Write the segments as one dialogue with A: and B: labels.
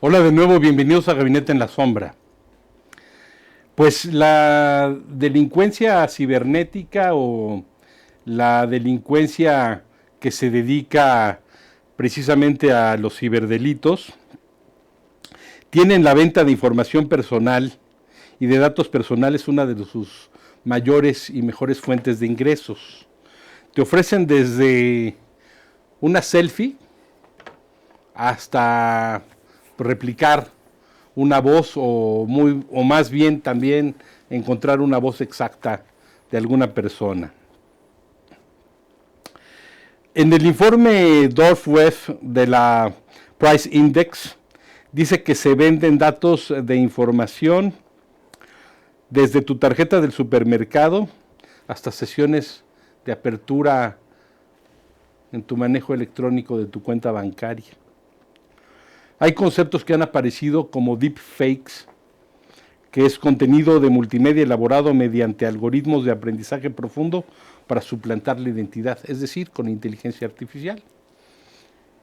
A: Hola de nuevo, bienvenidos a Gabinete en la Sombra. Pues la delincuencia cibernética o la delincuencia que se dedica precisamente a los ciberdelitos tienen la venta de información personal y de datos personales una de sus mayores y mejores fuentes de ingresos. Te ofrecen desde una selfie hasta replicar una voz o más bien también encontrar una voz exacta de alguna persona. En el informe Web de la Price Index dice que se venden datos de información desde tu tarjeta del supermercado hasta sesiones de apertura en tu manejo electrónico de tu cuenta bancaria. Hay conceptos que han aparecido como deepfakes, que es contenido de multimedia elaborado mediante algoritmos de aprendizaje profundo para suplantar la identidad, es decir, con inteligencia artificial.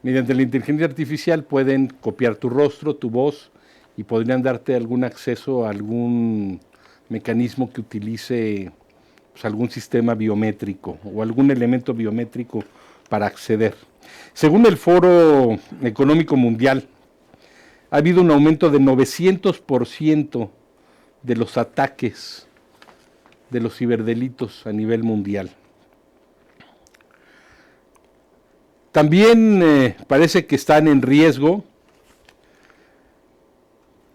A: Mediante la inteligencia artificial pueden copiar tu rostro, tu voz y podrían darte algún acceso a algún mecanismo que utilice pues, algún sistema biométrico o algún elemento biométrico para acceder. Según el Foro Económico Mundial, ha habido un aumento de 900% de los ataques de los ciberdelitos a nivel mundial. También parece que están en riesgo,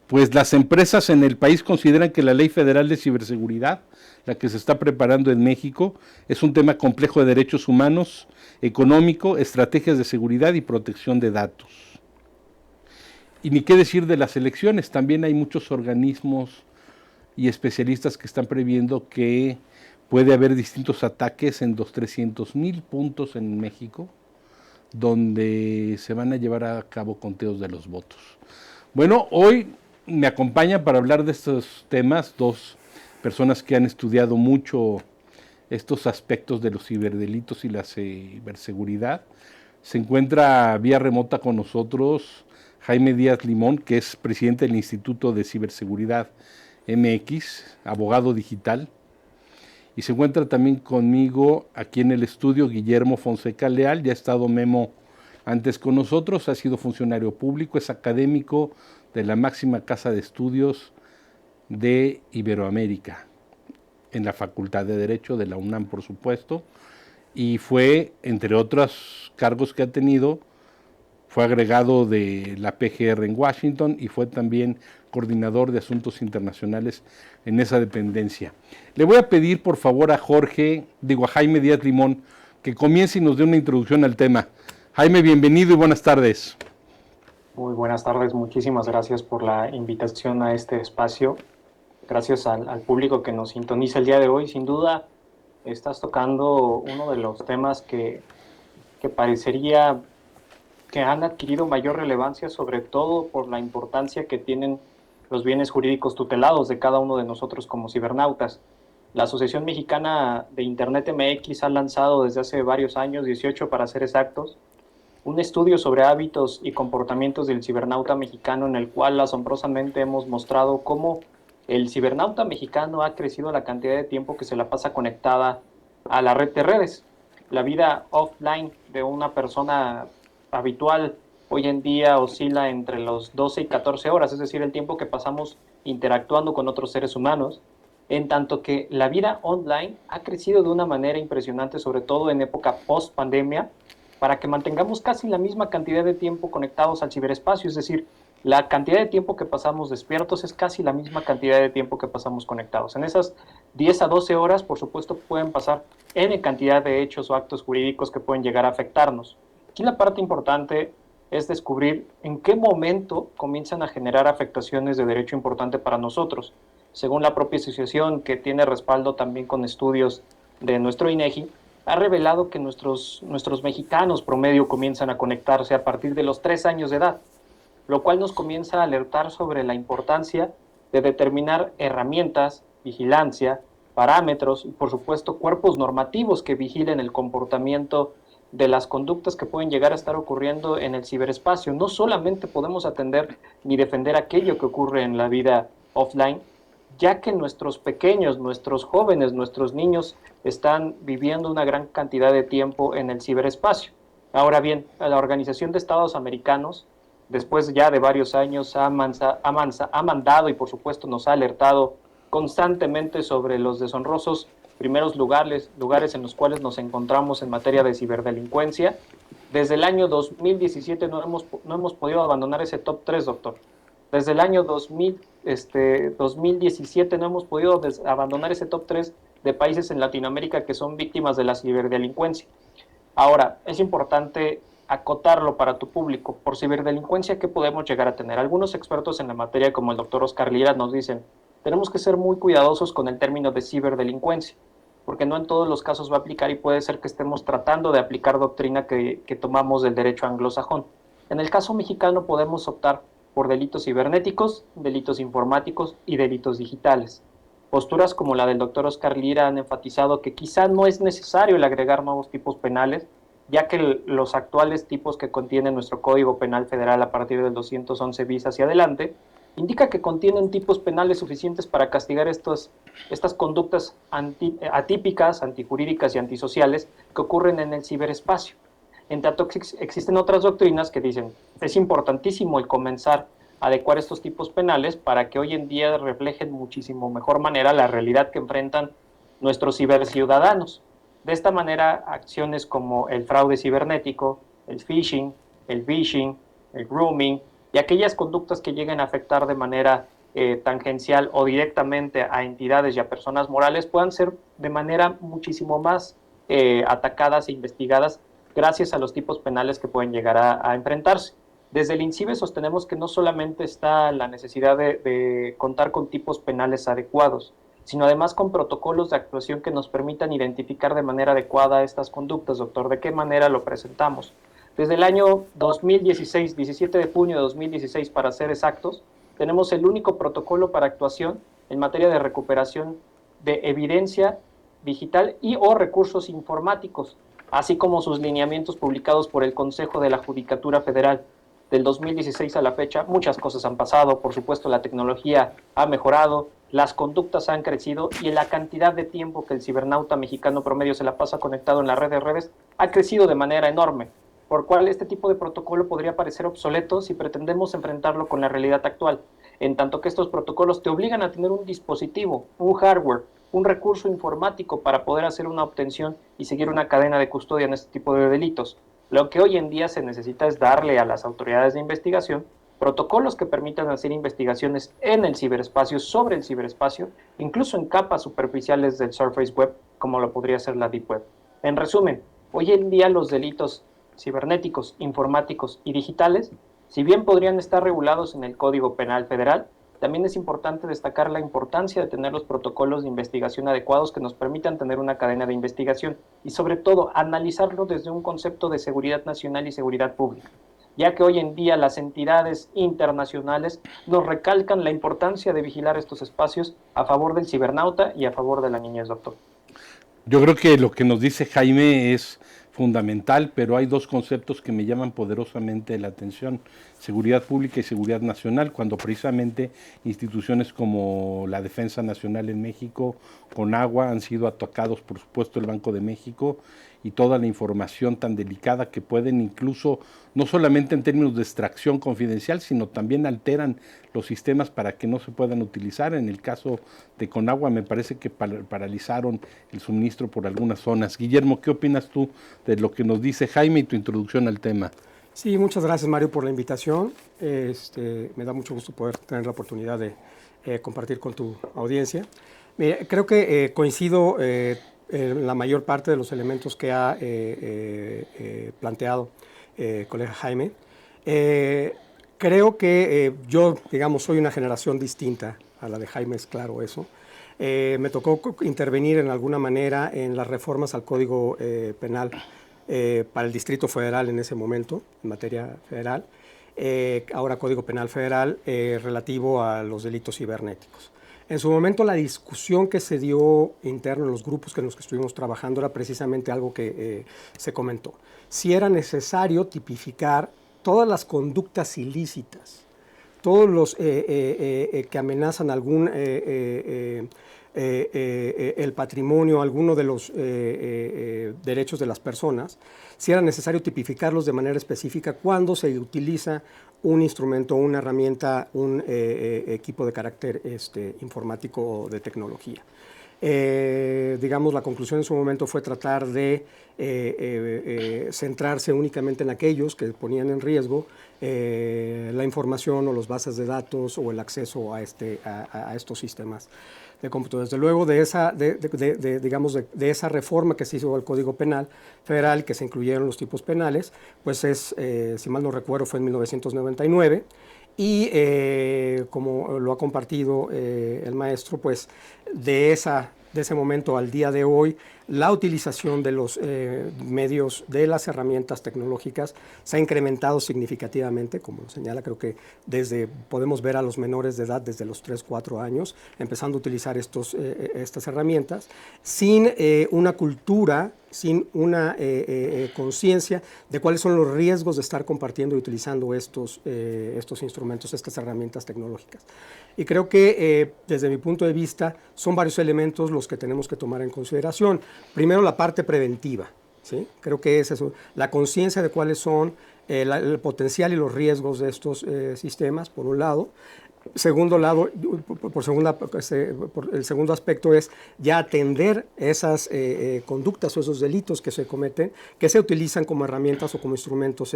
A: pues las empresas en el país consideran que la Ley Federal de Ciberseguridad, la que se está preparando en México, es un tema complejo de derechos humanos, económico, estrategias de seguridad y protección de datos. Y ni qué decir de las elecciones, también hay muchos organismos y especialistas que están previendo que puede haber distintos ataques en los 300,000 puntos en México, donde se van a llevar a cabo conteos de los votos. Bueno, hoy me acompañan para hablar de estos temas dos personas que han estudiado mucho estos aspectos de los ciberdelitos y la ciberseguridad. Se encuentra vía remota con nosotros Jaime Díaz Limón, que es presidente del Instituto de Ciberseguridad MX, abogado digital. Y se encuentra también conmigo aquí en el estudio Guillermo Fonseca Leal, ya ha estado Memo antes con nosotros, ha sido funcionario público, es académico de la máxima casa de estudios de Iberoamérica, en la Facultad de Derecho de la UNAM, por supuesto, y fue, entre otros cargos que ha tenido, fue agregado de la PGR en Washington y fue también coordinador de asuntos internacionales en esa dependencia. Le voy a pedir por favor a Jaime Díaz Limón, que comience y nos dé una introducción al tema. Jaime, bienvenido y buenas tardes.
B: Muy buenas tardes, muchísimas gracias por la invitación a este espacio. Gracias al público que nos sintoniza el día de hoy. Sin duda, estás tocando uno de los temas que parecería que han adquirido mayor relevancia, sobre todo por la importancia que tienen los bienes jurídicos tutelados de cada uno de nosotros como cibernautas. La Asociación Mexicana de Internet MX ha lanzado desde hace varios años, 18 para ser exactos, un estudio sobre hábitos y comportamientos del cibernauta mexicano en el cual asombrosamente hemos mostrado cómo el cibernauta mexicano ha crecido la cantidad de tiempo que se la pasa conectada a la red de redes. La vida offline de una persona habitual hoy en día oscila entre los 12 y 14 horas, es decir, el tiempo que pasamos interactuando con otros seres humanos, en tanto que la vida online ha crecido de una manera impresionante, sobre todo en época post-pandemia, para que mantengamos casi la misma cantidad de tiempo conectados al ciberespacio, es decir, la cantidad de tiempo que pasamos despiertos es casi la misma cantidad de tiempo que pasamos conectados. En esas 10 a 12 horas, por supuesto, pueden pasar N cantidad de hechos o actos jurídicos que pueden llegar a afectarnos. Aquí la parte importante es descubrir en qué momento comienzan a generar afectaciones de derecho importante para nosotros. Según la propia asociación, que tiene respaldo también con estudios de nuestro INEGI, ha revelado que nuestros mexicanos promedio comienzan a conectarse a partir de los 3 años de edad, lo cual nos comienza a alertar sobre la importancia de determinar herramientas, vigilancia, parámetros y, por supuesto, cuerpos normativos que vigilen el comportamiento de las conductas que pueden llegar a estar ocurriendo en el ciberespacio. No solamente podemos atender ni defender aquello que ocurre en la vida offline, ya que nuestros pequeños, nuestros jóvenes, nuestros niños están viviendo una gran cantidad de tiempo en el ciberespacio. Ahora bien, la Organización de Estados Americanos, después ya de varios años, ha mandado y por supuesto nos ha alertado constantemente sobre los deshonrosos primeros lugares en los cuales nos encontramos en materia de ciberdelincuencia. Desde el año 2017 no hemos podido abandonar ese top 3, doctor. Desde el año 2017 no hemos podido abandonar ese top 3 de países en Latinoamérica que son víctimas de la ciberdelincuencia. Ahora, es importante acotarlo para tu público. Por ciberdelincuencia, ¿qué podemos llegar a tener? Algunos expertos en la materia, como el doctor Oscar Lira, nos dicen, tenemos que ser muy cuidadosos con el término de ciberdelincuencia, porque no en todos los casos va a aplicar y puede ser que estemos tratando de aplicar doctrina que tomamos del derecho anglosajón. En el caso mexicano podemos optar por delitos cibernéticos, delitos informáticos y delitos digitales. Posturas como la del doctor Oscar Lira han enfatizado que quizá no es necesario el agregar nuevos tipos penales, ya que los actuales tipos que contiene nuestro Código Penal Federal a partir del 211 bis hacia adelante, indica que contienen tipos penales suficientes para castigar estas conductas atípicas, antijurídicas y antisociales que ocurren en el ciberespacio. En tanto que existen otras doctrinas que dicen es importantísimo el comenzar a adecuar estos tipos penales para que hoy en día reflejen muchísimo mejor manera la realidad que enfrentan nuestros ciberciudadanos. De esta manera, acciones como el fraude cibernético, el phishing, el vishing, el grooming y aquellas conductas que lleguen a afectar de manera tangencial o directamente a entidades y a personas morales puedan ser de manera muchísimo más atacadas e investigadas gracias a los tipos penales que pueden llegar a enfrentarse. Desde el INCIBE sostenemos que no solamente está la necesidad de contar con tipos penales adecuados, sino además con protocolos de actuación que nos permitan identificar de manera adecuada estas conductas, doctor. ¿De qué manera lo presentamos? Desde el año 2016, 17 de junio de 2016 para ser exactos, tenemos el único protocolo para actuación en materia de recuperación de evidencia digital y o recursos informáticos, así como sus lineamientos publicados por el Consejo de la Judicatura Federal. Del 2016 a la fecha, muchas cosas han pasado, por supuesto la tecnología ha mejorado, las conductas han crecido y la cantidad de tiempo que el cibernauta mexicano promedio se la pasa conectado en la red de redes ha crecido de manera enorme, por cual este tipo de protocolo podría parecer obsoleto si pretendemos enfrentarlo con la realidad actual, en tanto que estos protocolos te obligan a tener un dispositivo, un hardware, un recurso informático para poder hacer una obtención y seguir una cadena de custodia en este tipo de delitos. Lo que hoy en día se necesita es darle a las autoridades de investigación protocolos que permitan hacer investigaciones en el ciberespacio, sobre el ciberespacio, incluso en capas superficiales del Surface Web, como lo podría ser la Deep Web. En resumen, hoy en día los delitos cibernéticos, informáticos y digitales, si bien podrían estar regulados en el Código Penal Federal, también es importante destacar la importancia de tener los protocolos de investigación adecuados que nos permitan tener una cadena de investigación y sobre todo analizarlo desde un concepto de seguridad nacional y seguridad pública, ya que hoy en día las entidades internacionales nos recalcan la importancia de vigilar estos espacios a favor del cibernauta y a favor de la niñez, doctor.
A: Yo creo que lo que nos dice Jaime es fundamental, pero hay dos conceptos que me llaman poderosamente la atención: seguridad pública y seguridad nacional, cuando precisamente instituciones como la Defensa Nacional en México, CONAGUA, han sido atacados, por supuesto el Banco de México, y toda la información tan delicada que pueden incluso, no solamente en términos de extracción confidencial, sino también alteran los sistemas para que no se puedan utilizar. En el caso de Conagua me parece que paralizaron el suministro por algunas zonas. Guillermo, ¿qué opinas tú de lo que nos dice Jaime y tu introducción al tema?
C: Sí, muchas gracias, Mario, por la invitación. Me da mucho gusto poder tener la oportunidad de compartir con tu audiencia. Creo que coincido en la mayor parte de los elementos que ha planteado colega Jaime. Creo que yo, digamos, soy una generación distinta a la de Jaime, es claro eso. Me tocó intervenir en alguna manera en las reformas al Código Penal para el Distrito Federal en ese momento, en materia federal, ahora Código Penal Federal relativo a los delitos cibernéticos. En su momento la discusión que se dio interno en los grupos en los que estuvimos trabajando era precisamente algo que se comentó. Si era necesario tipificar todas las conductas ilícitas, todos los que amenazan el patrimonio, alguno de los derechos de las personas, si era necesario tipificarlos de manera específica cuando se utiliza un instrumento, una herramienta, un equipo de carácter informático o de tecnología. Digamos, la conclusión en su momento fue tratar de centrarse únicamente en aquellos que ponían en riesgo la información o las bases de datos o el acceso a estos sistemas de cómputo. Desde luego, de esa reforma que se hizo al Código Penal Federal, que se incluyeron los tipos penales, pues si mal no recuerdo, fue en 1999. Y como lo ha compartido el maestro, pues de ese momento al día de hoy, la utilización de los medios, de las herramientas tecnológicas, se ha incrementado significativamente, como lo señala, creo que podemos ver a los menores de edad desde los 3, 4 años, empezando a utilizar estas herramientas, sin una cultura, sin una conciencia de cuáles son los riesgos de estar compartiendo y utilizando estos instrumentos, estas herramientas tecnológicas. Y creo que desde mi punto de vista son varios elementos los que tenemos que tomar en consideración. Primero, la parte preventiva, ¿sí? Creo que es eso, la conciencia de cuáles son el potencial y los riesgos de estos sistemas, por un lado. Segundo lado, el segundo aspecto es ya atender esas conductas o esos delitos que se cometen, que se utilizan como herramientas o como instrumentos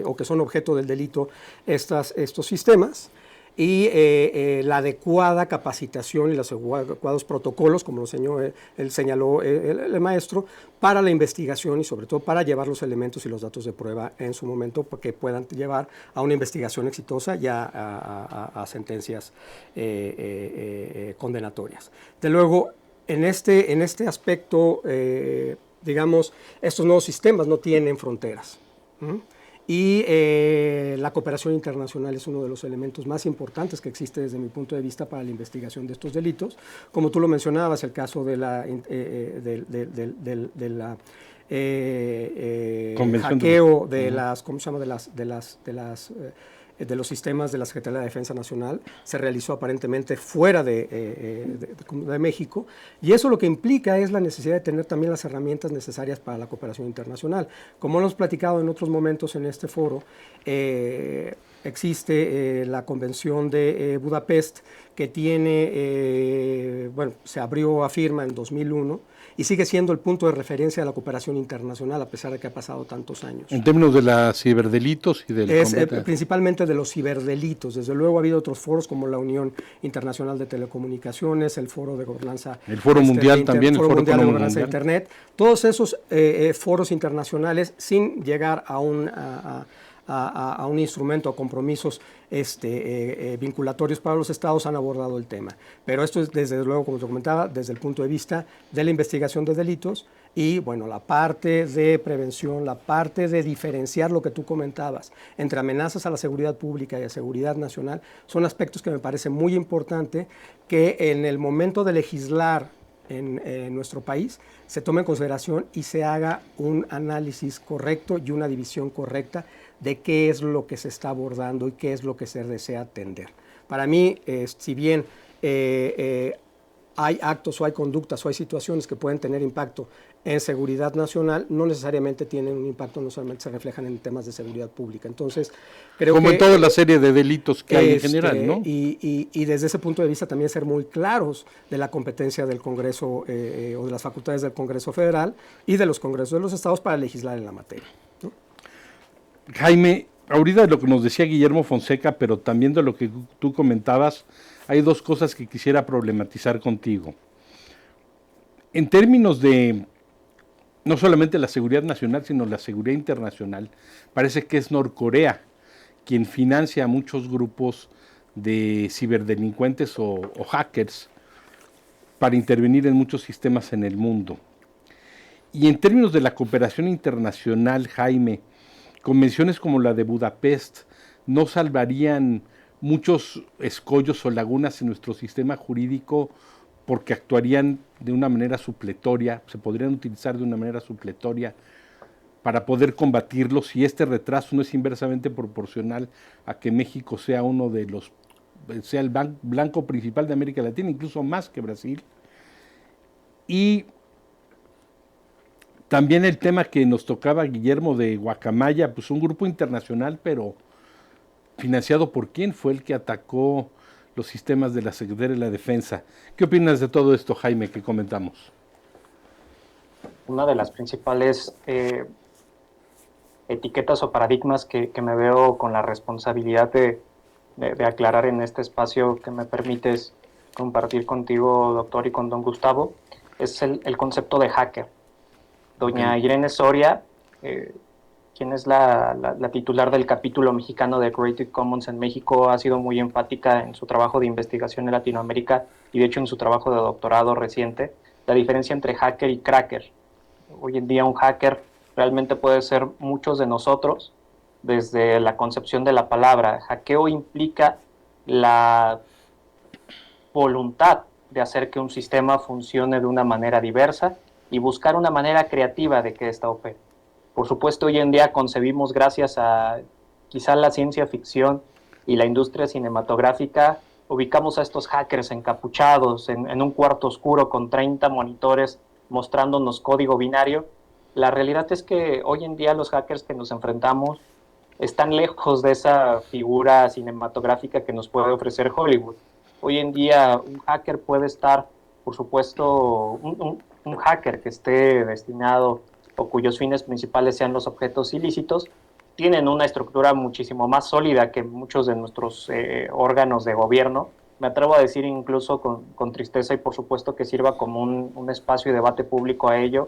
C: o que son objeto del delito estos sistemas. Y la adecuada capacitación y los adecuados protocolos, como lo señaló el maestro, para la investigación y sobre todo para llevar los elementos y los datos de prueba en su momento, porque puedan llevar a una investigación exitosa y a sentencias condenatorias. De luego, en este aspecto, digamos, estos nuevos sistemas no tienen fronteras. Y la cooperación internacional es uno de los elementos más importantes que existe desde mi punto de vista para la investigación de estos delitos. Como tú lo mencionabas, el caso de hackeo de las, ¿cómo se llama? De los sistemas de la Secretaría de Defensa Nacional, se realizó aparentemente fuera de México, y eso lo que implica es la necesidad de tener también las herramientas necesarias para la cooperación internacional. Como hemos platicado en otros momentos en este foro, existe la Convención de Budapest, que se abrió a firma en 2001, y sigue siendo el punto de referencia de la cooperación internacional a pesar de que ha pasado tantos años.
A: En términos de los ciberdelitos y del
C: principalmente de los ciberdelitos. Desde luego ha habido otros foros como la Unión Internacional de Telecomunicaciones, el Foro de Gobernanza...
A: El Foro Mundial también,
C: el Foro Mundial de Gobernanza de Internet. Todos esos foros internacionales, sin llegar a un instrumento o compromisos vinculatorios para los estados, han abordado el tema. Pero esto es, desde luego, como te comentaba, desde el punto de vista de la investigación de delitos y, bueno, la parte de prevención, la parte de diferenciar lo que tú comentabas entre amenazas a la seguridad pública y a seguridad nacional, son aspectos que me parece muy importante que en el momento de legislar en nuestro país se tome en consideración y se haga un análisis correcto y una división correcta de qué es lo que se está abordando y qué es lo que se desea atender. Para mí, si bien hay actos o hay conductas o hay situaciones que pueden tener impacto en seguridad nacional, no necesariamente tienen un impacto, no solamente se reflejan en temas de seguridad pública. Entonces, creo
A: como
C: que,
A: en toda la serie de delitos que hay en general, ¿no?
C: Y desde ese punto de vista también ser muy claros de la competencia del Congreso o de las facultades del Congreso Federal y de los Congresos de los estados para legislar en la materia, ¿no?
A: Jaime, ahorita de lo que nos decía Guillermo Fonseca, pero también de lo que tú comentabas, hay dos cosas que quisiera problematizar contigo. En términos de no solamente la seguridad nacional, sino la seguridad internacional, parece que es Norcorea quien financia a muchos grupos de ciberdelincuentes o hackers para intervenir en muchos sistemas en el mundo. Y en términos de la cooperación internacional, Jaime, convenciones como la de Budapest no salvarían muchos escollos o lagunas en nuestro sistema jurídico porque actuarían de una manera supletoria, se podrían utilizar de una manera supletoria para poder combatirlos, y este retraso no es inversamente proporcional a que México sea uno de los, sea el blanco principal de América Latina, incluso más que Brasil. Y también el tema que nos tocaba, Guillermo, de Guacamaya, pues un grupo internacional, pero financiado por quién fue el que atacó los sistemas de la Secretaría de la Defensa. ¿Qué opinas de todo esto, Jaime, que comentamos?
B: Una de las principales etiquetas o paradigmas que me veo con la responsabilidad de aclarar en este espacio que me permites compartir contigo, doctor, y con don Gustavo, es el concepto de hacker. Doña Irene Soria, quien es la titular del capítulo mexicano de Creative Commons en México, ha sido muy enfática en su trabajo de investigación en Latinoamérica y de hecho en su trabajo de doctorado reciente, la diferencia entre hacker y cracker. Hoy en día un hacker realmente puede ser muchos de nosotros, desde la concepción de la palabra. Hackeo implica la voluntad de hacer que un sistema funcione de una manera diversa y buscar una manera creativa de que ésta opere. Por supuesto, hoy en día concebimos, gracias a quizá la ciencia ficción y la industria cinematográfica, ubicamos a estos hackers encapuchados en un cuarto oscuro con 30 monitores mostrándonos código binario. La realidad es que hoy en día los hackers que nos enfrentamos están lejos de esa figura cinematográfica que nos puede ofrecer Hollywood. Hoy en día un hacker puede estar, por supuesto, un hacker que esté destinado o cuyos fines principales sean los objetos ilícitos, tienen una estructura muchísimo más sólida que muchos de nuestros órganos de gobierno. Me atrevo a decir incluso con tristeza, y por supuesto que sirva como un espacio de debate público a ello,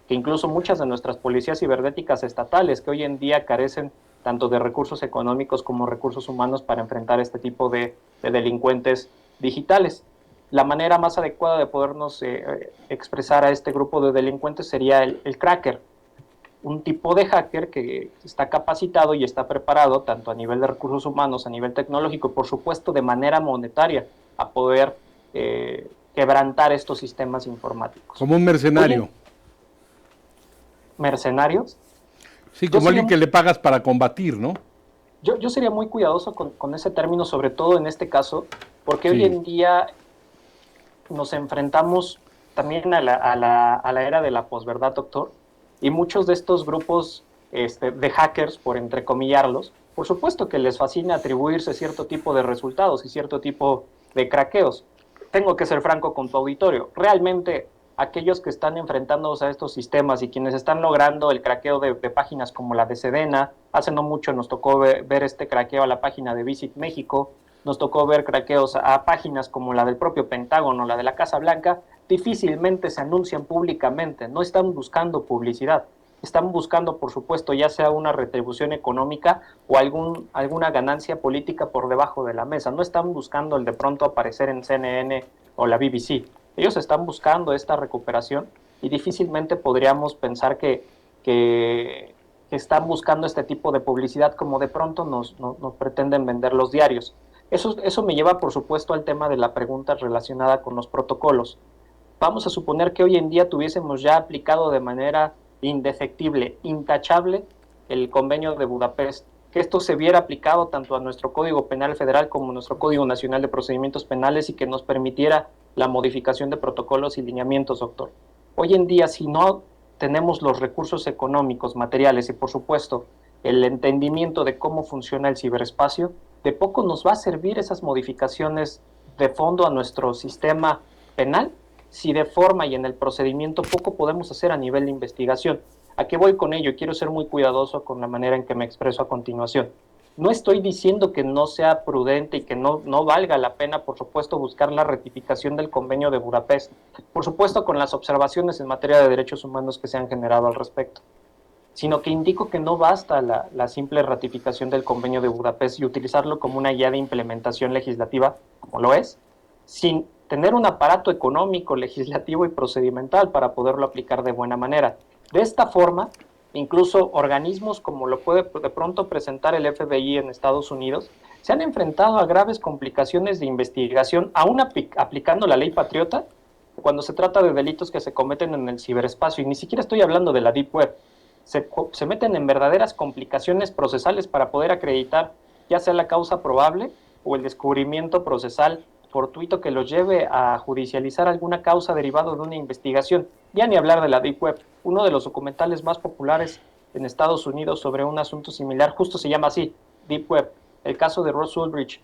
B: que incluso muchas de nuestras policías cibernéticas estatales, que hoy en día carecen tanto de recursos económicos como recursos humanos para enfrentar este tipo de delincuentes digitales. La manera más adecuada de podernos expresar a este grupo de delincuentes sería el cracker, un tipo de hacker que está capacitado y está preparado tanto a nivel de recursos humanos, a nivel tecnológico y por supuesto de manera monetaria a poder quebrantar estos sistemas informáticos.
A: Como un mercenario.
B: Oye, ¿mercenarios?
A: Sí, como alguien que le pagas para combatir, ¿no?
B: Yo sería muy cuidadoso con ese término, sobre todo en este caso, porque
A: Sí.
B: hoy en día nos enfrentamos también a la era de la posverdad, doctor, y muchos de estos grupos de hackers, por entrecomillarlos, por supuesto que les fascina atribuirse cierto tipo de resultados y cierto tipo de craqueos. Tengo que ser franco con tu auditorio. Realmente aquellos que están enfrentándose a estos sistemas y quienes están logrando el craqueo de páginas como la de Sedena, hace no mucho nos tocó ver este craqueo a la página de Visit México, nos tocó ver craqueos a páginas como la del propio Pentágono, la de la Casa Blanca, difícilmente se anuncian públicamente, no están buscando publicidad, están buscando, por supuesto, ya sea una retribución económica o alguna ganancia política por debajo de la mesa, no están buscando el de pronto aparecer en CNN o la BBC, ellos están buscando esta recuperación y difícilmente podríamos pensar que están buscando este tipo de publicidad como de pronto nos pretenden vender los diarios. Eso me lleva, por supuesto, al tema de la pregunta relacionada con los protocolos. Vamos a suponer que hoy en día tuviésemos ya aplicado de manera indefectible, intachable, el convenio de Budapest, que esto se viera aplicado tanto a nuestro Código Penal Federal como a nuestro Código Nacional de Procedimientos Penales y que nos permitiera la modificación de protocolos y lineamientos, doctor. Hoy en día, si no tenemos los recursos económicos, materiales y, por supuesto, el entendimiento de cómo funciona el ciberespacio, de poco nos va a servir esas modificaciones de fondo a nuestro sistema penal si de forma y en el procedimiento poco podemos hacer a nivel de investigación. ¿A qué voy con ello? Quiero ser muy cuidadoso con la manera en que me expreso a continuación. No estoy diciendo que no sea prudente y que no valga la pena, por supuesto, buscar la ratificación del convenio de Budapest, por supuesto con las observaciones en materia de derechos humanos que se han generado al respecto, sino que indico que no basta la simple ratificación del convenio de Budapest y utilizarlo como una guía de implementación legislativa, como lo es, sin tener un aparato económico, legislativo y procedimental para poderlo aplicar de buena manera. De esta forma, Incluso organismos como lo puede de pronto presentar el FBI en Estados Unidos, se han enfrentado a graves complicaciones de investigación, aún aplicando la ley Patriota, cuando se trata de delitos que se cometen en el ciberespacio. Y ni siquiera estoy hablando de la Deep Web. Se meten en verdaderas complicaciones procesales para poder acreditar ya sea la causa probable o el descubrimiento procesal fortuito que los lleve a judicializar alguna causa derivado de una investigación. Ya ni hablar de la Deep Web. Uno de los documentales más populares en Estados Unidos sobre un asunto similar justo se llama así, Deep Web, el caso de Ross Ulbricht,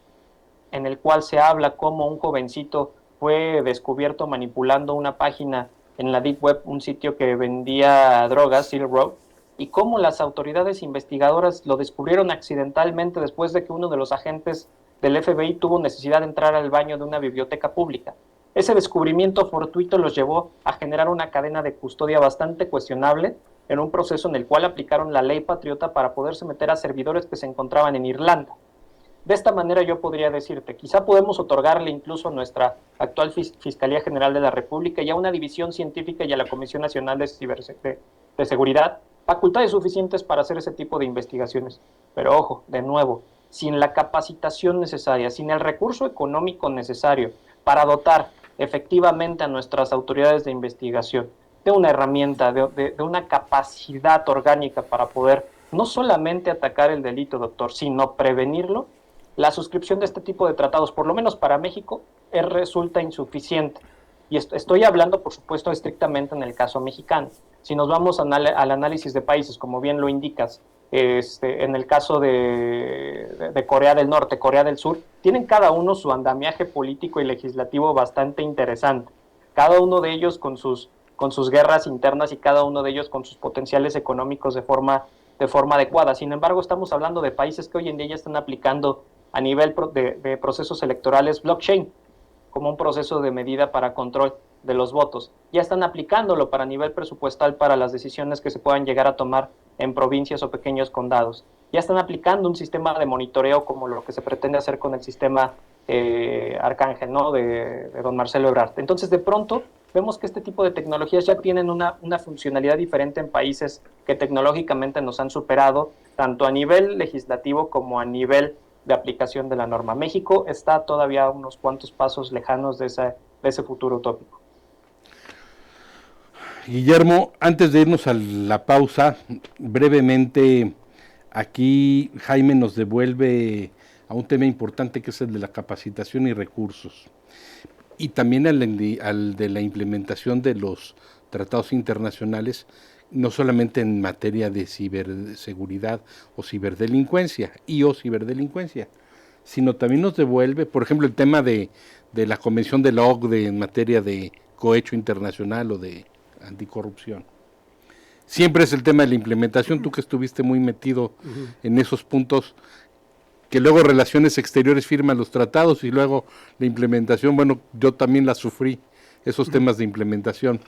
B: en el cual se habla cómo un jovencito fue descubierto manipulando una página en la Deep Web, un sitio que vendía drogas, Silk Road, y cómo las autoridades investigadoras lo descubrieron accidentalmente después de que uno de los agentes del FBI tuvo necesidad de entrar al baño de una biblioteca pública. Ese descubrimiento fortuito los llevó a generar una cadena de custodia bastante cuestionable en un proceso en el cual aplicaron la ley Patriota para poderse meter a servidores que se encontraban en Irlanda. De esta manera yo podría decirte, quizá podemos otorgarle incluso a nuestra actual Fiscalía General de la República y a una división científica y a la Comisión Nacional de Seguridad facultades suficientes para hacer ese tipo de investigaciones. Pero ojo, de nuevo, sin la capacitación necesaria, sin el recurso económico necesario para dotar efectivamente a nuestras autoridades de investigación de una herramienta, de una capacidad orgánica para poder no solamente atacar el delito, doctor, sino prevenirlo, la suscripción de este tipo de tratados, por lo menos para México, resulta insuficiente. Y estoy hablando, por supuesto, estrictamente en el caso mexicano. Si nos vamos al análisis de países, como bien lo indicas, en el caso de Corea del Norte, Corea del Sur, tienen cada uno su andamiaje político y legislativo bastante interesante. Cada uno de ellos con sus guerras internas y cada uno de ellos con sus potenciales económicos de forma adecuada. Sin embargo, estamos hablando de países que hoy en día ya están aplicando a nivel de procesos electorales blockchain como un proceso de medida para control de los votos. Ya están aplicándolo para nivel presupuestal para las decisiones que se puedan llegar a tomar en provincias o pequeños condados. Ya están aplicando un sistema de monitoreo como lo que se pretende hacer con el sistema Arcángel, ¿no? de don Marcelo Ebrard. Entonces, de pronto, vemos que este tipo de tecnologías ya tienen una funcionalidad diferente en países que tecnológicamente nos han superado, tanto a nivel legislativo como a nivel de aplicación de la norma. México está todavía unos cuantos pasos lejanos de ese futuro utópico.
A: Guillermo, antes de irnos a la pausa, brevemente, aquí Jaime nos devuelve a un tema importante que es el de la capacitación y recursos, y también al de la implementación de los tratados internacionales, no solamente en materia de ciberseguridad o ciberdelincuencia, sino también nos devuelve, por ejemplo, el tema de la Convención de la OCDE en materia de cohecho internacional o de anticorrupción. Siempre es el tema de la implementación, tú que estuviste muy metido en esos puntos, que luego Relaciones Exteriores firma los tratados y luego la implementación, bueno, yo también la sufrí, esos temas de implementación,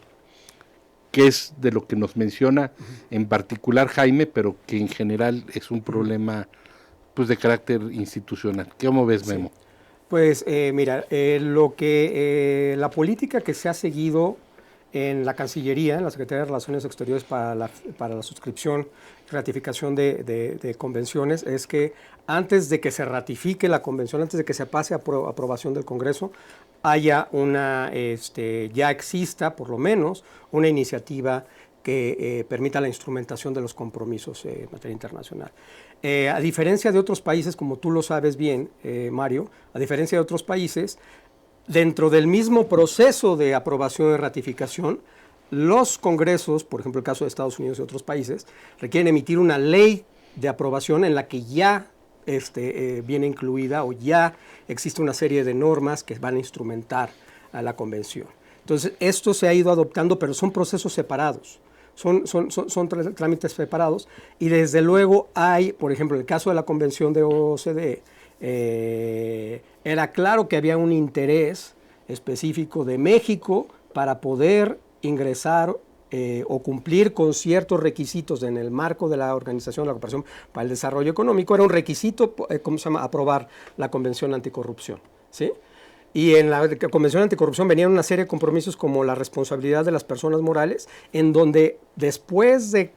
A: que es de lo que nos menciona en particular Jaime, pero que en general es un problema pues de carácter institucional. ¿Cómo ves, Memo?
C: Sí. Pues mira, la política que se ha seguido en la Cancillería, en la Secretaría de Relaciones Exteriores para la suscripción y ratificación de convenciones, es que antes de que se ratifique la convención, antes de que se pase a aprobación del Congreso, haya ya exista por lo menos una iniciativa que permita la instrumentación de los compromisos en materia internacional. A diferencia de otros países, como tú lo sabes bien, Mario, a diferencia de otros países, dentro del mismo proceso de aprobación y ratificación, los congresos, por ejemplo el caso de Estados Unidos y otros países, requieren emitir una ley de aprobación en la que ya viene incluida o ya existe una serie de normas que van a instrumentar a la convención. Entonces, esto se ha ido adoptando, pero son procesos separados. Son trámites separados y desde luego hay, por ejemplo, en el caso de la Convención de OCDE, era claro que había un interés específico de México para poder ingresar o cumplir con ciertos requisitos en el marco de la Organización de la Cooperación para el Desarrollo Económico. Era un requisito, aprobar la Convención Anticorrupción, ¿sí? Y en la Convención Anticorrupción venían una serie de compromisos como la responsabilidad de las personas morales, en donde después de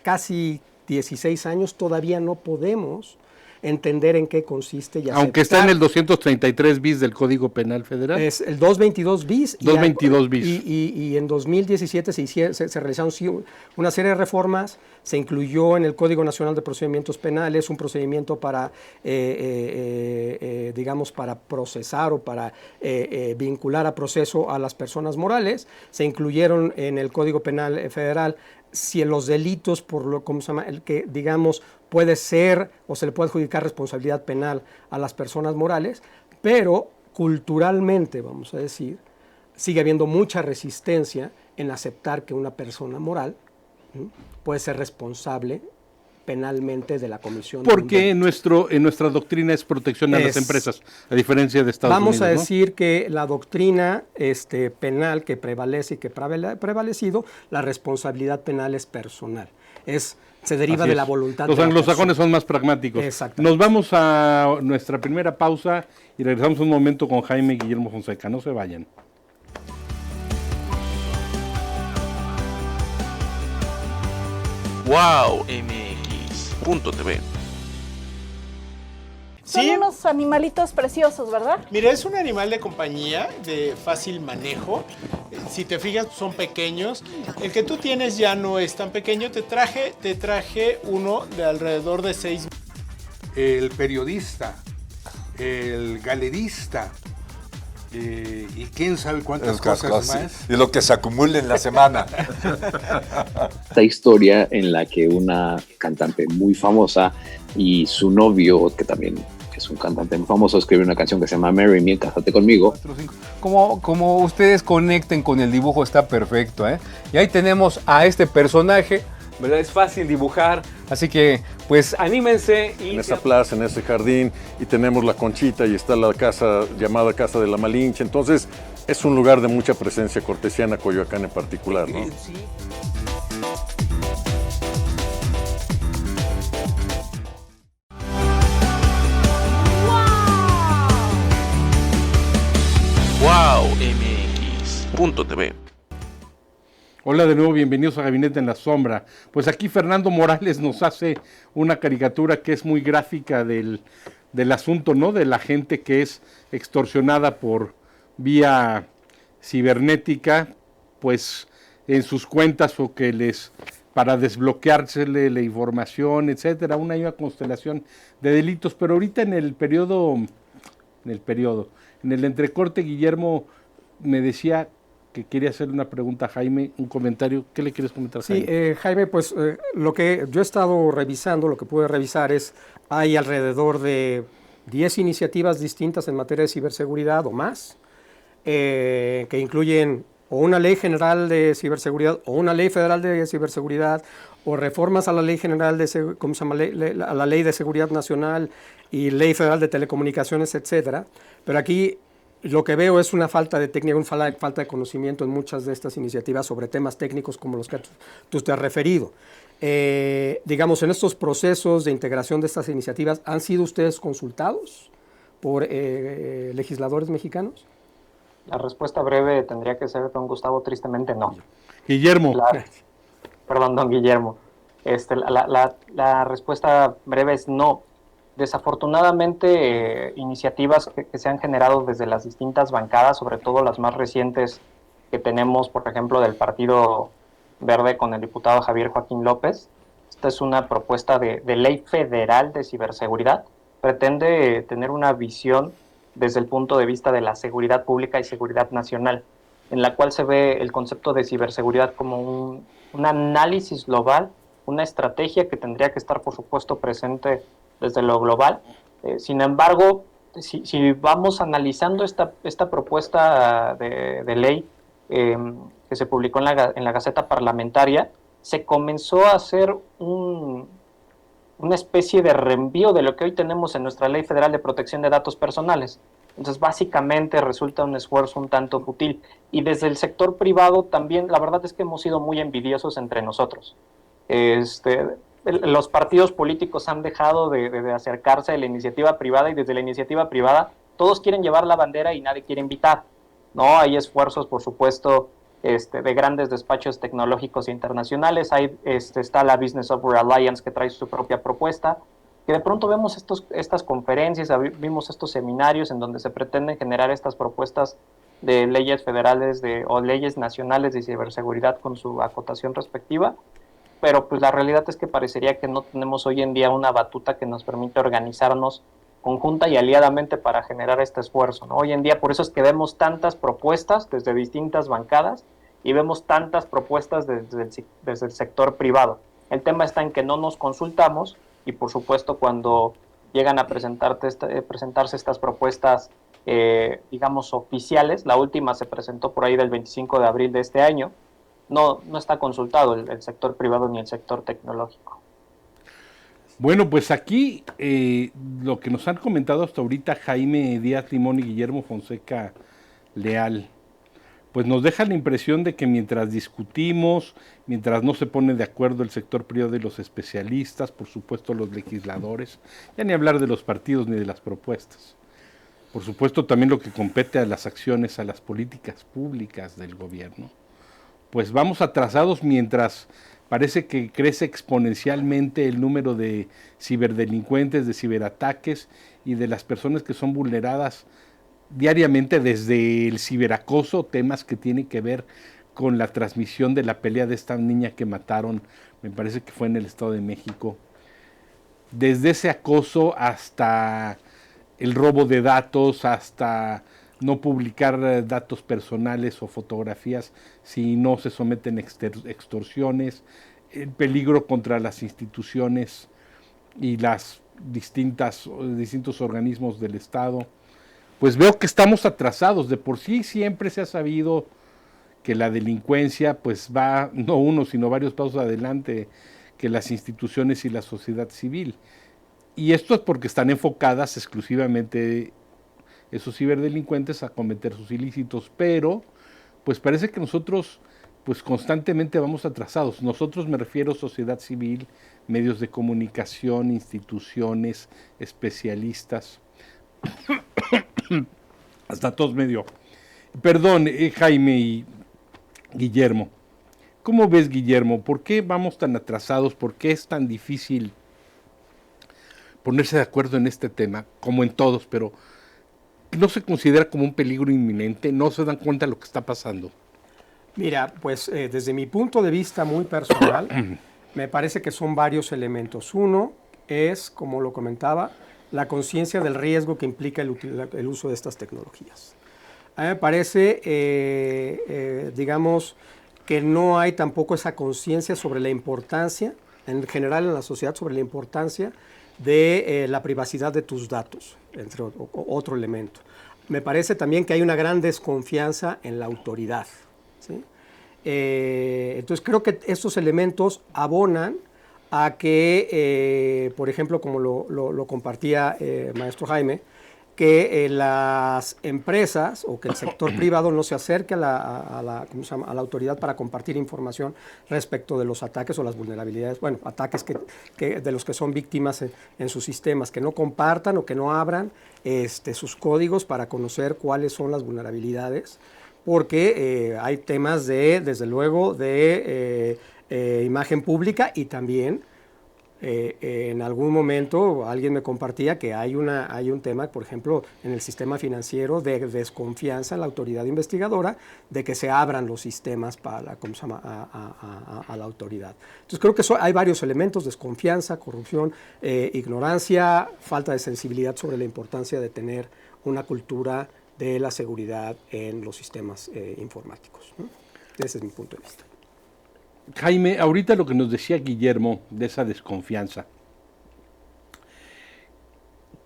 C: casi 16 años todavía no podemos entender en qué consiste y
A: aunque está en el 233 bis del Código Penal Federal.
C: Es el 222 bis.
A: 222 bis.
C: Y en 2017 se realizaron una serie de reformas, se incluyó en el Código Nacional de Procedimientos Penales un procedimiento para, digamos, para procesar o para vincular a proceso a las personas morales, se incluyeron en el Código Penal Federal si los delitos por lo ¿cómo se llama? El que digamos puede ser o se le puede adjudicar responsabilidad penal a las personas morales, pero culturalmente, vamos a decir, sigue habiendo mucha resistencia en aceptar que una persona moral puede ser responsable penalmente de la comisión.
A: Porque en nuestra doctrina es protección a las empresas, a diferencia de Estados Unidos.
C: Vamos a decir que la doctrina penal que prevalece y que ha prevalecido, la responsabilidad penal es personal. Se deriva de la voluntad.
A: Los anglosajones son más pragmáticos. Nos vamos a nuestra primera pausa y regresamos un momento con Jaime Guillermo Fonseca. No se vayan.
D: WowMX.tv.
E: Son unos animalitos preciosos, ¿verdad?
F: Mira, es un animal de compañía, de fácil manejo. Si te fijas, son pequeños. El que tú tienes ya no es tan pequeño. Te traje uno de alrededor de 6.
G: El periodista, el galerista, y quién sabe cuántas cosas más.
H: Y lo que se acumula en la semana.
I: Esta historia en la que una cantante muy famosa y su novio, que también es un cantante muy famoso, escribe una canción que se llama Marry Me, Cásate Conmigo.
J: Como ustedes conecten con el dibujo está perfecto, ¿eh? Y ahí tenemos a este personaje, ¿verdad? Es fácil dibujar, así que pues anímense.
K: En esa plaza, en ese jardín, y tenemos la Conchita y está la casa llamada Casa de la Malinche, entonces es un lugar de mucha presencia cortesiana, Coyoacán en particular, ¿no?
J: Sí.
D: WowMX.tv.
A: Hola de nuevo, bienvenidos a Gabinete en la Sombra. Pues aquí Fernando Morales nos hace una caricatura que es muy gráfica del asunto, ¿no? De la gente que es extorsionada por vía cibernética, pues en sus cuentas o que para desbloqueársele la información, etcétera, una constelación de delitos. Pero ahorita en el entrecorte, Guillermo me decía que quería hacerle una pregunta a Jaime, un comentario. ¿Qué le quieres comentar, Jaime?
C: Sí, Jaime, pues lo que yo he estado revisando, lo que pude revisar hay alrededor de 10 iniciativas distintas en materia de ciberseguridad o más, que incluyen o una ley general de ciberseguridad o una ley federal de ciberseguridad o reformas a la ley general a la ley de seguridad nacional y ley federal de telecomunicaciones, etcétera. Pero aquí lo que veo es una falta de técnica, una falta de conocimiento en muchas de estas iniciativas sobre temas técnicos como los que tú te has referido. Digamos, en estos procesos de integración de estas iniciativas, ¿han sido ustedes consultados por legisladores mexicanos?
B: La respuesta breve tendría que ser, don Gustavo, tristemente no.
A: Guillermo.
B: Perdón, don Guillermo. La respuesta breve es no. Desafortunadamente, iniciativas que se han generado desde las distintas bancadas, sobre todo las más recientes que tenemos, por ejemplo, del Partido Verde con el diputado Javier Joaquín López. Esta es una propuesta de ley federal de ciberseguridad. Pretende tener una visión desde el punto de vista de la seguridad pública y seguridad nacional, en la cual se ve el concepto de ciberseguridad como un análisis global, una estrategia que tendría que estar, por supuesto, presente desde lo global. Sin embargo, si vamos analizando esta propuesta de ley que se publicó en la Gaceta Parlamentaria, se comenzó a hacer una especie de reenvío de lo que hoy tenemos en nuestra Ley Federal de Protección de Datos Personales. Entonces, básicamente resulta un esfuerzo un tanto fútil. Y desde el sector privado también, la verdad es que hemos sido muy envidiosos entre nosotros. Los partidos políticos han dejado de acercarse a la iniciativa privada, y desde la iniciativa privada todos quieren llevar la bandera y nadie quiere invitar, ¿no? Hay esfuerzos, por supuesto, de grandes despachos tecnológicos internacionales. Ahí está la Business Software Alliance, que trae su propia propuesta, que de pronto vemos estas conferencias, vimos estos seminarios en donde se pretenden generar estas propuestas de leyes federales o leyes nacionales de ciberseguridad con su acotación respectiva, pero pues la realidad es que parecería que no tenemos hoy en día una batuta que nos permita organizarnos conjunta y aliadamente para generar este esfuerzo, ¿no? Hoy en día por eso es que vemos tantas propuestas desde distintas bancadas y vemos tantas propuestas desde el sector privado. El tema está en que no nos consultamos y por supuesto cuando llegan a presentarse estas propuestas digamos oficiales, la última se presentó por ahí del 25 de abril de este año, no está consultado el sector privado ni el sector tecnológico.
A: Bueno, pues aquí lo que nos han comentado hasta ahorita Jaime Díaz Limón y Guillermo Fonseca Leal, pues nos deja la impresión de que mientras discutimos, mientras no se pone de acuerdo el sector privado y los especialistas, por supuesto los legisladores, ya ni hablar de los partidos ni de las propuestas, por supuesto también lo que compete a las acciones, a las políticas públicas del gobierno, pues vamos atrasados mientras parece que crece exponencialmente el número de ciberdelincuentes, de ciberataques y de las personas que son vulneradas diariamente, desde el ciberacoso, temas que tienen que ver con la transmisión de la pelea de esta niña que mataron, me parece que fue en el Estado de México, desde ese acoso hasta el robo de datos, hasta no publicar datos personales o fotografías si no se someten extorsiones, el peligro contra las instituciones y las distintos organismos del Estado. Pues veo que estamos atrasados. De por sí siempre se ha sabido que la delincuencia pues va no uno sino varios pasos adelante que las instituciones y la sociedad civil. Y esto es porque están enfocadas exclusivamente esos ciberdelincuentes a cometer sus ilícitos, pero pues parece que nosotros pues constantemente vamos atrasados. Nosotros me refiero a sociedad civil, medios de comunicación, instituciones, especialistas, hasta todos medio. Perdón, Jaime y Guillermo. ¿Cómo ves, Guillermo? ¿Por qué vamos tan atrasados? ¿Por qué es tan difícil ponerse de acuerdo en este tema, como en todos, pero no se considera como un peligro inminente? ¿No se dan cuenta de lo que está pasando?
C: Mira, pues desde mi punto de vista muy personal, me parece que son varios elementos. Uno es, como lo comentaba, la conciencia del riesgo que implica el uso de estas tecnologías. A mí me parece, digamos, que no hay tampoco esa conciencia sobre la importancia, en general en la sociedad, sobre la importancia de la privacidad de tus datos, entre otro elemento. Me parece también que hay una gran desconfianza en la autoridad, ¿sí? Entonces creo que estos elementos abonan a que, por ejemplo, como lo compartía maestro Jaime, que las empresas o que el sector privado no se acerque a la autoridad para compartir información respecto de los ataques o las vulnerabilidades, bueno, ataques de los que son víctimas en sus sistemas, que no compartan o que no abran sus códigos para conocer cuáles son las vulnerabilidades, porque hay temas desde luego, de imagen pública y también en algún momento alguien me compartía que hay un tema, por ejemplo, en el sistema financiero de desconfianza en la autoridad investigadora de que se abran los sistemas para a la autoridad. Entonces creo que hay varios elementos: desconfianza, corrupción, ignorancia, falta de sensibilidad sobre la importancia de tener una cultura de la seguridad en los sistemas informáticos, ¿no? Ese es mi punto de vista.
A: Jaime, ahorita lo que nos decía Guillermo de esa desconfianza,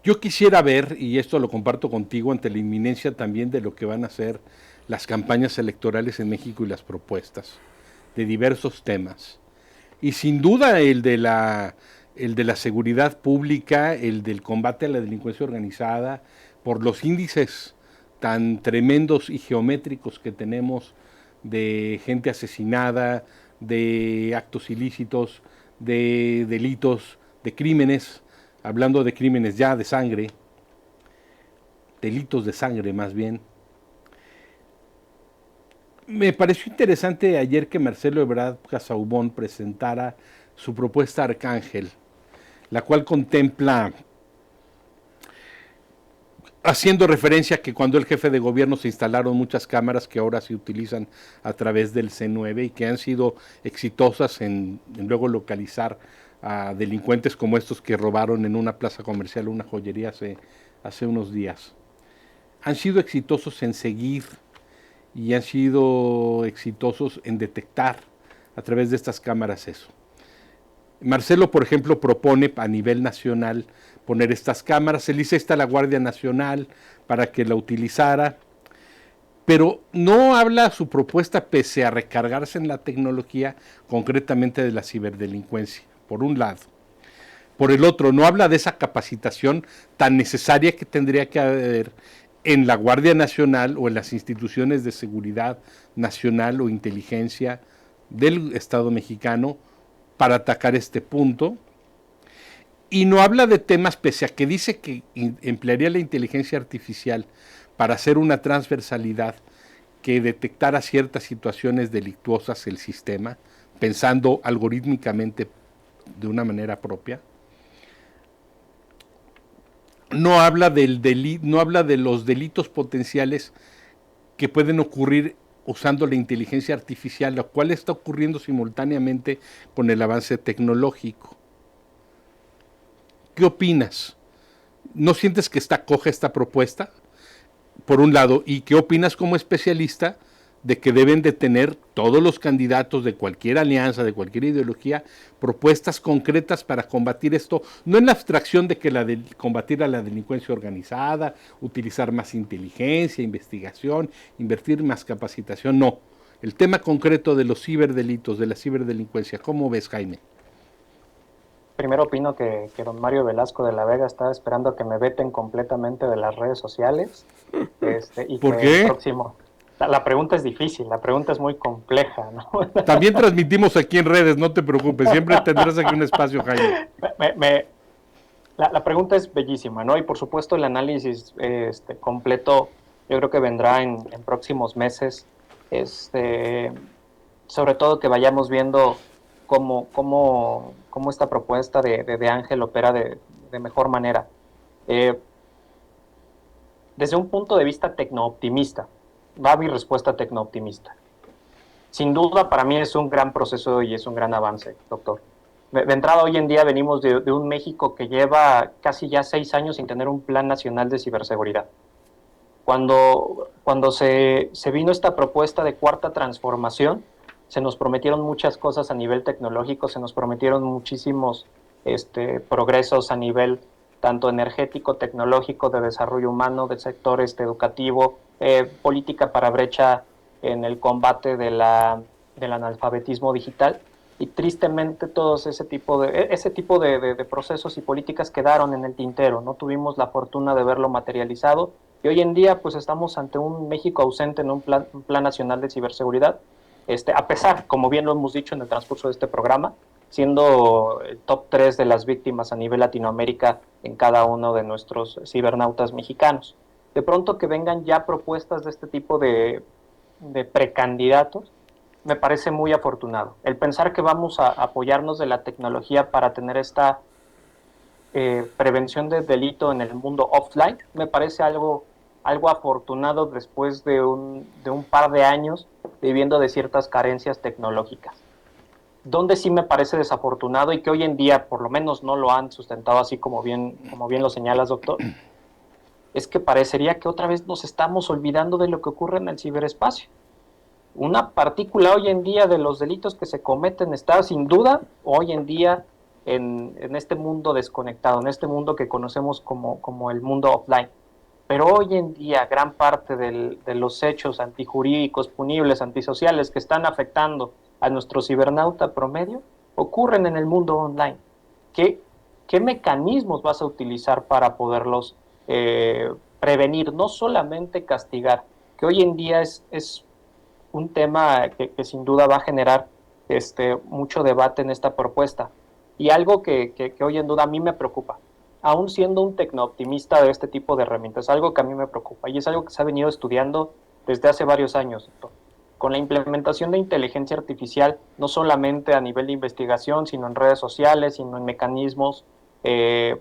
A: yo quisiera ver, y esto lo comparto contigo, ante la inminencia también de lo que van a ser las campañas electorales en México y las propuestas de diversos temas, y sin duda el de la seguridad pública, el del combate a la delincuencia organizada, por los índices tan tremendos y geométricos que tenemos de gente asesinada, de actos ilícitos, de delitos, de crímenes, hablando de crímenes ya de sangre, delitos de sangre más bien. Me pareció interesante ayer que Marcelo Ebrard Casaubon presentara su propuesta Arcángel, la cual contempla, haciendo referencia a que cuando el jefe de gobierno se instalaron muchas cámaras que ahora se utilizan a través del C9 y que han sido exitosas en luego localizar a delincuentes como estos que robaron en una plaza comercial, una joyería hace unos días. Han sido exitosos en seguir y han sido exitosos en detectar a través de estas cámaras eso. Marcelo, por ejemplo, propone a nivel nacional poner estas cámaras. Se le hizo esta a la Guardia Nacional para que la utilizara, pero no habla su propuesta, pese a recargarse en la tecnología, concretamente de la ciberdelincuencia, por un lado. Por el otro, no habla de esa capacitación tan necesaria que tendría que haber en la Guardia Nacional o en las instituciones de seguridad nacional o inteligencia del Estado mexicano para atacar este punto. Y no habla de temas, pese a que dice que emplearía la inteligencia artificial para hacer una transversalidad que detectara ciertas situaciones delictuosas el sistema, pensando algorítmicamente de una manera propia. No habla no habla de los delitos potenciales que pueden ocurrir usando la inteligencia artificial, lo cual está ocurriendo simultáneamente con el avance tecnológico. ¿Qué opinas? ¿No sientes que está coja esta propuesta? Por un lado, ¿y qué opinas como especialista de que deben de tener todos los candidatos de cualquier alianza, de cualquier ideología, propuestas concretas para combatir esto? No en la abstracción de que combatir a la delincuencia organizada, utilizar más inteligencia, investigación, invertir más capacitación, no. El tema concreto de los ciberdelitos, de la ciberdelincuencia, ¿cómo ves, Jaime?
B: Primero opino que don Mario Velasco de la Vega está esperando a que me veten completamente de las redes sociales. Y
A: ¿Por
B: que
A: qué?
B: el próximo... La pregunta es difícil, la pregunta es muy compleja, ¿no?
A: También transmitimos aquí en redes, no te preocupes, siempre tendrás aquí un espacio, Jaime.
B: La pregunta es bellísima, ¿no? Y por supuesto el análisis completo yo creo que vendrá en próximos meses, sobre todo que vayamos viendo cómo esta propuesta de Ángel opera de mejor manera. Desde un punto de vista tecnooptimista, va mi respuesta tecnooptimista. Sin duda, para mí es un gran proceso y es un gran avance, doctor. De entrada, hoy en día venimos de un México que lleva casi ya 6 años sin tener un plan nacional de ciberseguridad. Cuando se vino esta propuesta de cuarta transformación, se nos prometieron muchas cosas a nivel tecnológico, se nos prometieron muchísimos progresos a nivel tanto energético, tecnológico, de desarrollo humano, del sector educativo, política para brecha en el combate del analfabetismo digital, y tristemente todos ese tipo de procesos y políticas quedaron en el tintero. No tuvimos la fortuna de verlo materializado, y hoy en día pues estamos ante un México ausente en un plan nacional de ciberseguridad, a pesar, como bien lo hemos dicho en el transcurso de este programa, siendo el top 3 de las víctimas a nivel Latinoamérica en cada uno de nuestros cibernautas mexicanos. De pronto que vengan ya propuestas de este tipo de precandidatos, me parece muy afortunado. El pensar que vamos a apoyarnos de la tecnología para tener esta prevención de delito en el mundo offline, me parece algo afortunado después de un par de años viviendo de ciertas carencias tecnológicas. Donde sí me parece desafortunado y que hoy en día por lo menos no lo han sustentado así como bien lo señalas, doctor, es que parecería que otra vez nos estamos olvidando de lo que ocurre en el ciberespacio. Una partícula hoy en día de los delitos que se cometen está sin duda hoy en día en este mundo desconectado, en este mundo que conocemos como el mundo offline. Pero hoy en día gran parte de los hechos antijurídicos, punibles, antisociales que están afectando a nuestro cibernauta promedio ocurren en el mundo online. ¿Qué mecanismos vas a utilizar para poderlos prevenir? No solamente castigar, que hoy en día es un tema que sin duda va a generar mucho debate en esta propuesta. Y algo que hoy en duda a mí me preocupa, aún siendo un tecnooptimista de este tipo de herramientas, algo que a mí me preocupa, y es algo que se ha venido estudiando desde hace varios años, doctor. con la implementación de inteligencia artificial, no solamente a nivel de investigación, sino en redes sociales, sino en mecanismos de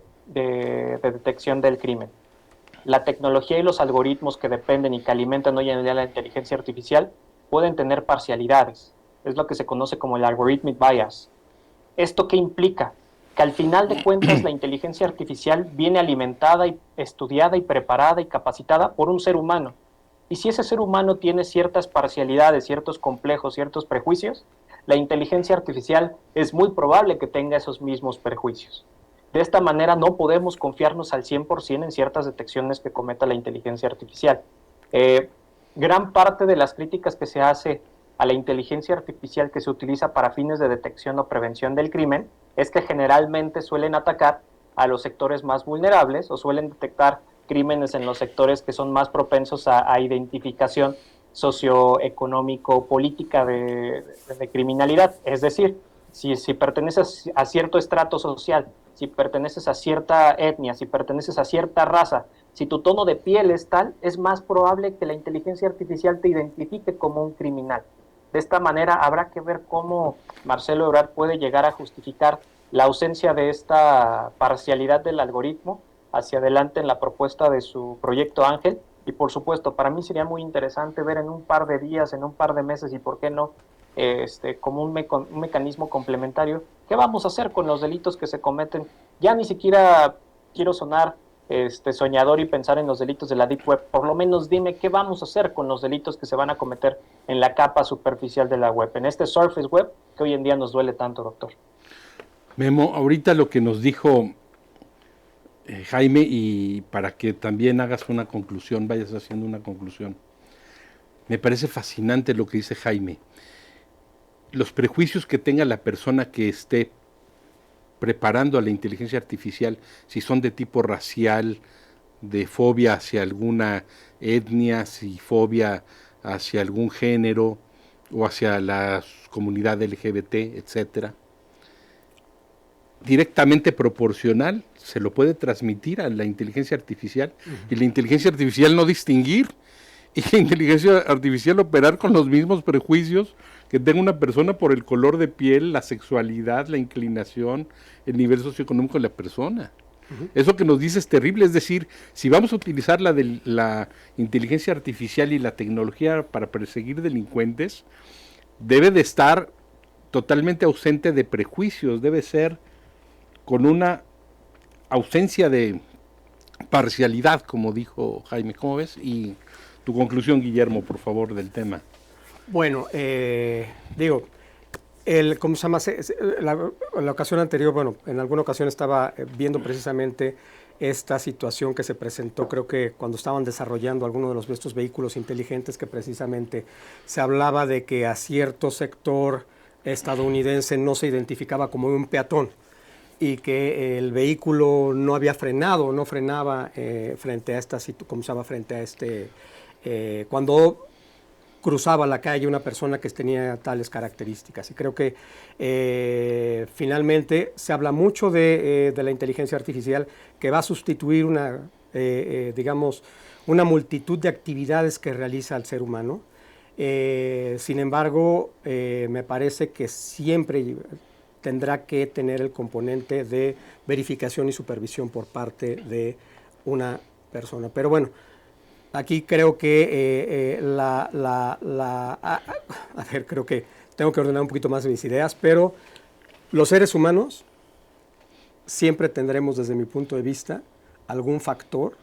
B: detección del crimen. La tecnología y los algoritmos que dependen y que alimentan hoy en día la inteligencia artificial pueden tener parcialidades. Es lo que se conoce como el algorithmic bias. ¿Esto qué implica? Que al final de cuentas la inteligencia artificial viene alimentada y estudiada y preparada y capacitada por un ser humano. Y si ese ser humano tiene ciertas parcialidades, ciertos complejos, ciertos prejuicios, la inteligencia artificial es muy probable que tenga esos mismos prejuicios. De esta manera no podemos confiarnos al 100% en ciertas detecciones que cometa la inteligencia artificial. Gran parte de las críticas que se hace a la inteligencia artificial que se utiliza para fines de detección o prevención del crimen es que generalmente suelen atacar a los sectores más vulnerables o suelen detectar crímenes en los sectores que son más propensos a identificación socioeconómico, política de criminalidad. Es decir, si perteneces a cierto estrato social, si perteneces a cierta etnia, si perteneces a cierta raza, si tu tono de piel es tal, es más probable que la inteligencia artificial te identifique como un criminal. De esta manera habrá que ver cómo Marcelo Ebrard puede llegar a justificar la ausencia de esta parcialidad del algoritmo hacia adelante en la propuesta de su proyecto Ángel. Y por supuesto, para mí sería muy interesante ver en un par de días, en un par de meses y por qué no, como un mecanismo complementario, ¿qué vamos a hacer con los delitos que se cometen? Ya ni siquiera quiero sonar soñador y pensar en los delitos de la Deep Web. Por lo menos dime qué vamos a hacer con los delitos que se van a cometer en la capa superficial de la web, en este surface web que hoy en día nos duele tanto, doctor.
A: Memo, ahorita lo que nos dijo Jaime, y para que también hagas una conclusión, vayas haciendo una conclusión, me parece fascinante lo que dice Jaime. Los prejuicios que tenga la persona que esté preparando a la inteligencia artificial, si son de tipo racial, de fobia hacia alguna etnia, si fobia hacia algún género o hacia la comunidad LGBT, etcétera, directamente proporcional se lo puede transmitir a la inteligencia artificial y la inteligencia artificial no distinguir y la inteligencia artificial operar con los mismos prejuicios que tenga una persona por el color de piel, la sexualidad, la inclinación, el nivel socioeconómico de la persona. Eso que nos dice es terrible, es decir, si vamos a utilizar la inteligencia artificial y la tecnología para perseguir delincuentes, debe de estar totalmente ausente de prejuicios, debe ser con una ausencia de parcialidad, como dijo Jaime. ¿Cómo ves? Y tu conclusión, Guillermo, por favor, del tema.
C: Bueno, ¿cómo se llama? La ocasión anterior, bueno, en alguna ocasión estaba viendo precisamente esta situación que se presentó, creo que cuando estaban desarrollando algunos de estos vehículos inteligentes, que precisamente se hablaba de que a cierto sector estadounidense no se identificaba como un peatón y que el vehículo no había frenado, no frenaba frente a esta situación, ¿cómo se llama? Frente a cuando cruzaba la calle una persona que tenía tales características. Y creo que finalmente se habla mucho de la inteligencia artificial que va a sustituir una multitud de actividades que realiza el ser humano. Sin embargo, me parece que siempre tendrá que tener el componente de verificación y supervisión por parte de una persona. Pero bueno, aquí creo que creo que tengo que ordenar un poquito más de mis ideas, pero los seres humanos siempre tendremos, desde mi punto de vista, algún factor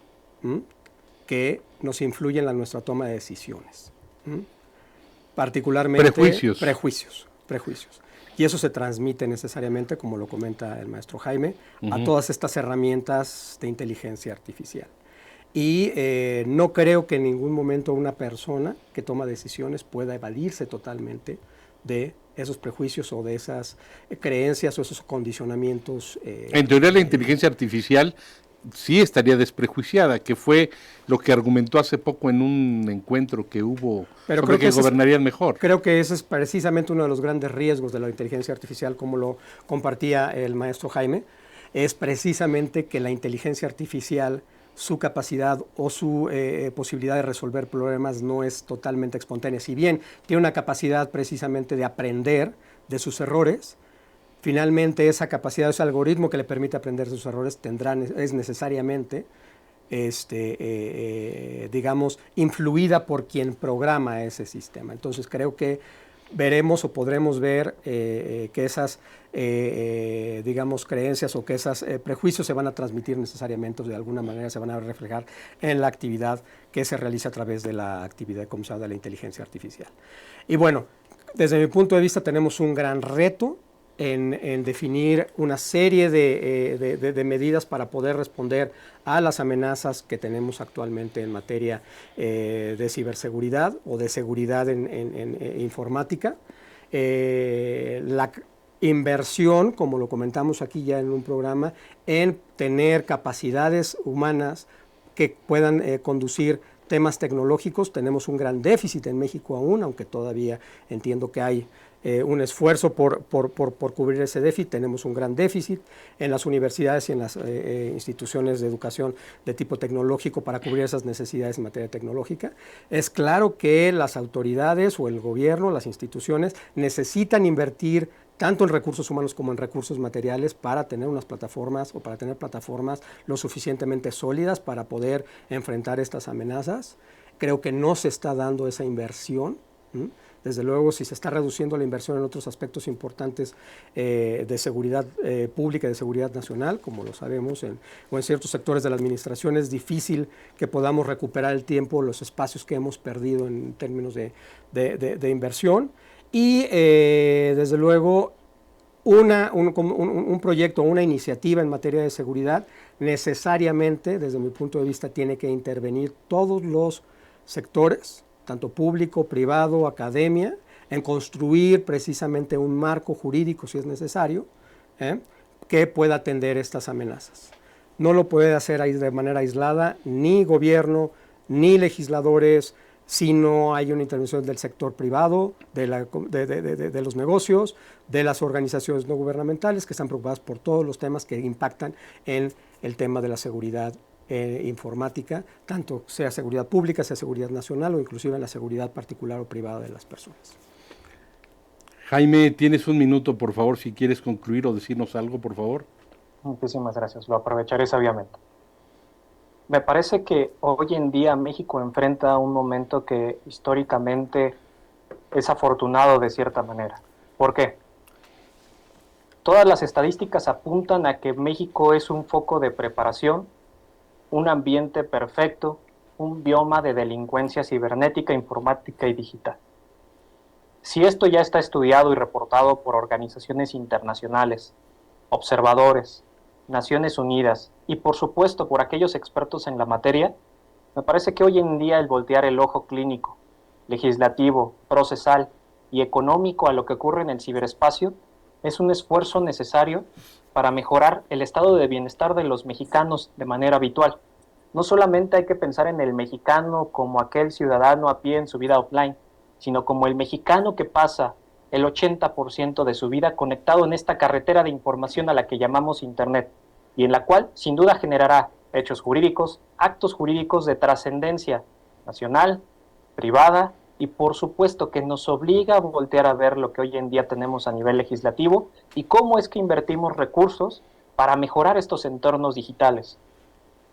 C: que nos influye en nuestra toma de decisiones. Particularmente prejuicios. Y eso se transmite necesariamente, como lo comenta el maestro Jaime, a todas estas herramientas de inteligencia artificial. Y no creo que en ningún momento una persona que toma decisiones pueda evadirse totalmente de esos prejuicios o de esas creencias o esos condicionamientos.
A: En teoría la inteligencia artificial sí estaría desprejuiciada, que fue lo que argumentó hace poco en un encuentro que hubo, pero sobre que gobernarían mejor.
C: Creo que ese es precisamente uno de los grandes riesgos de la inteligencia artificial, como lo compartía el maestro Jaime, es precisamente que la inteligencia artificial su capacidad o su posibilidad de resolver problemas no es totalmente espontánea. Si bien tiene una capacidad precisamente de aprender de sus errores, finalmente esa capacidad, ese algoritmo que le permite aprender de sus errores es necesariamente digamos, influida por quien programa ese sistema. Entonces creo que veremos o podremos ver que esas, digamos, creencias o que esos prejuicios se van a transmitir necesariamente o de alguna manera se van a reflejar en la actividad que se realiza a través de la actividad, como se llama, de la inteligencia artificial. Y bueno, desde mi punto de vista tenemos un gran reto en definir una serie de medidas para poder responder a las amenazas que tenemos actualmente en materia de ciberseguridad o de seguridad en informática. La inversión, como lo comentamos aquí ya en un programa, en tener capacidades humanas que puedan conducir temas tecnológicos. Tenemos un gran déficit en México aún, aunque todavía entiendo que hay un esfuerzo por cubrir ese déficit. Tenemos un gran déficit en las universidades y en las instituciones de educación de tipo tecnológico para cubrir esas necesidades en materia tecnológica. Es claro que las autoridades o el gobierno, las instituciones, necesitan invertir tanto en recursos humanos como en recursos materiales para tener unas plataformas o para tener plataformas lo suficientemente sólidas para poder enfrentar estas amenazas. Creo que no se está dando esa inversión. Desde luego, si se está reduciendo la inversión en otros aspectos importantes de seguridad pública y de seguridad nacional, como lo sabemos, o en ciertos sectores de la administración, es difícil que podamos recuperar el tiempo, los espacios que hemos perdido en términos de inversión. Y desde luego un proyecto, una iniciativa en materia de seguridad necesariamente, desde mi punto de vista, tiene que intervenir todos los sectores, tanto público, privado, academia, en construir precisamente un marco jurídico, si es necesario, que pueda atender estas amenazas. No lo puede hacer de manera aislada ni gobierno, ni legisladores, si no hay una intervención del sector privado, de los negocios, de las organizaciones no gubernamentales que están preocupadas por todos los temas que impactan en el tema de la seguridad informática, tanto sea seguridad pública, sea seguridad nacional o inclusive en la seguridad particular o privada de las personas.
A: Jaime, tienes un minuto, por favor, si quieres concluir o decirnos algo, por favor.
B: Muchísimas gracias, lo aprovecharé sabiamente. Me parece que hoy en día México enfrenta un momento que históricamente es afortunado de cierta manera. ¿Por qué? Todas las estadísticas apuntan a que México es un foco de preparación, un ambiente perfecto, un bioma de delincuencia cibernética, informática y digital. Si esto ya está estudiado y reportado por organizaciones internacionales, observadores, Naciones Unidas y por supuesto por aquellos expertos en la materia, me parece que hoy en día el voltear el ojo clínico, legislativo, procesal y económico a lo que ocurre en el ciberespacio es un esfuerzo necesario para mejorar el estado de bienestar de los mexicanos de manera habitual. No solamente hay que pensar en el mexicano como aquel ciudadano a pie en su vida offline, sino como el mexicano que pasa el 80% de su vida conectado en esta carretera de información a la que llamamos Internet, y en la cual sin duda generará hechos jurídicos, actos jurídicos de trascendencia nacional, privada, y por supuesto que nos obliga a voltear a ver lo que hoy en día tenemos a nivel legislativo y cómo es que invertimos recursos para mejorar estos entornos digitales.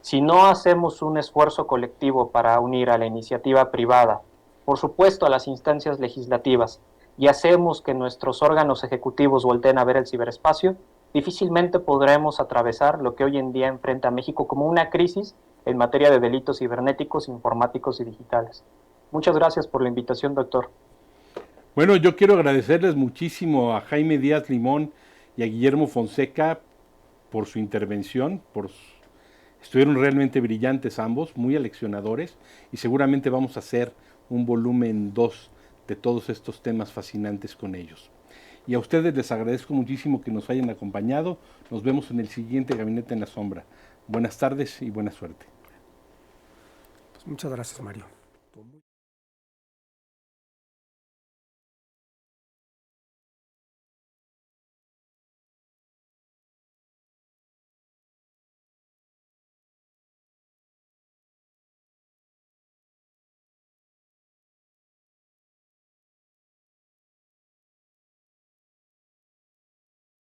B: Si no hacemos un esfuerzo colectivo para unir a la iniciativa privada, por supuesto a las instancias legislativas, y hacemos que nuestros órganos ejecutivos volteen a ver el ciberespacio, difícilmente podremos atravesar lo que hoy en día enfrenta a México como una crisis en materia de delitos cibernéticos, informáticos y digitales. Muchas gracias por la invitación, doctor.
A: Bueno, yo quiero agradecerles muchísimo a Jaime Díaz Limón y a Guillermo Fonseca por su intervención, estuvieron realmente brillantes ambos, muy aleccionadores, y seguramente vamos a hacer un volumen 2 de todos estos temas fascinantes con ellos. Y a ustedes les agradezco muchísimo que nos hayan acompañado. Nos vemos en el siguiente Gabinete en la Sombra. Buenas tardes y buena suerte.
C: Pues muchas gracias, Mario.